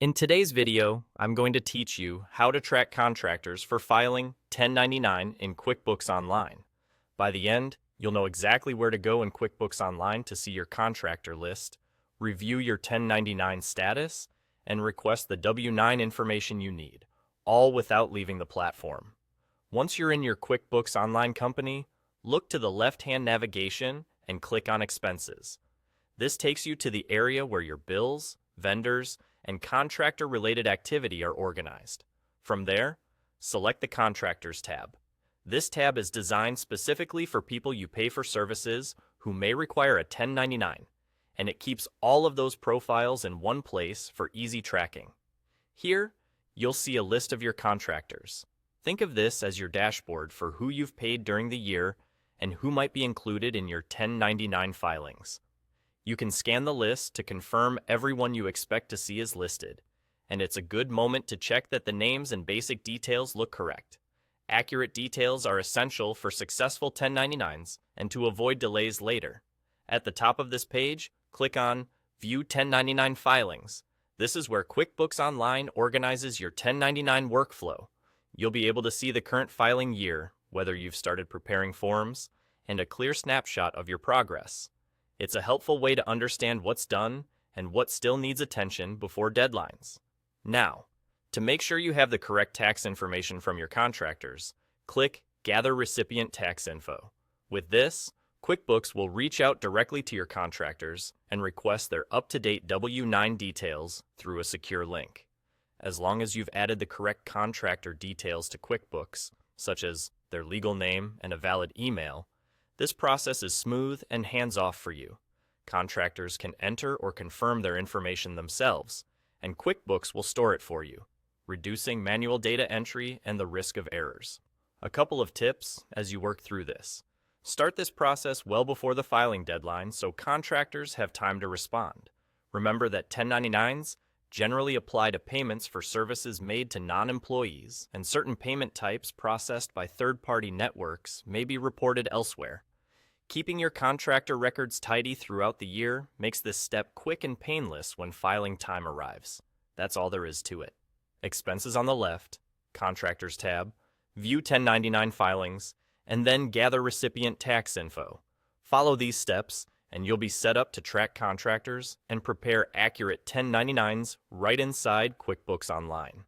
In today's video, I'm going to teach you how to track contractors for filing 1099 in QuickBooks Online. By the end, you'll know exactly where to go in QuickBooks Online to see your contractor list, review your 1099 status, and request the W-9 information you need, all without leaving the platform. Once you're in your QuickBooks Online company, look to the left-hand navigation and click on Expenses. This takes you to the area where your bills, vendors, and contractor-related activity are organized. From there, select the Contractors tab. This tab is designed specifically for people you pay for services who may require a 1099, and it keeps all of those profiles in one place for easy tracking. Here, you'll see a list of your contractors. Think of this as your dashboard for who you've paid during the year and who might be included in your 1099 filings. You can scan the list to confirm everyone you expect to see is listed, and it's a good moment to check that the names and basic details look correct. Accurate details are essential for successful 1099s and to avoid delays later. At the top of this page, click on View 1099 Filings. This is where QuickBooks Online organizes your 1099 workflow. You'll be able to see the current filing year, whether you've started preparing forms, and a clear snapshot of your progress. It's a helpful way to understand what's done and what still needs attention before deadlines. Now, to make sure you have the correct tax information from your contractors, click Gather Recipient Tax Info. With this, QuickBooks will reach out directly to your contractors and request their up-to-date W-9 details through a secure link. As long as you've added the correct contractor details to QuickBooks, such as their legal name and a valid email, this process is smooth and hands-off for you. Contractors can enter or confirm their information themselves, and QuickBooks will store it for you, reducing manual data entry and the risk of errors. A couple of tips as you work through this. Start this process well before the filing deadline so contractors have time to respond. Remember that 1099s generally apply to payments for services made to non-employees, and certain payment types processed by third-party networks may be reported elsewhere. Keeping your contractor records tidy throughout the year makes this step quick and painless when filing time arrives. That's all there is to it. Expenses on the left, Contractors tab, View 1099 Filings, and then Gather Recipient Tax Info. Follow these steps, and you'll be set up to track contractors and prepare accurate 1099s right inside QuickBooks Online.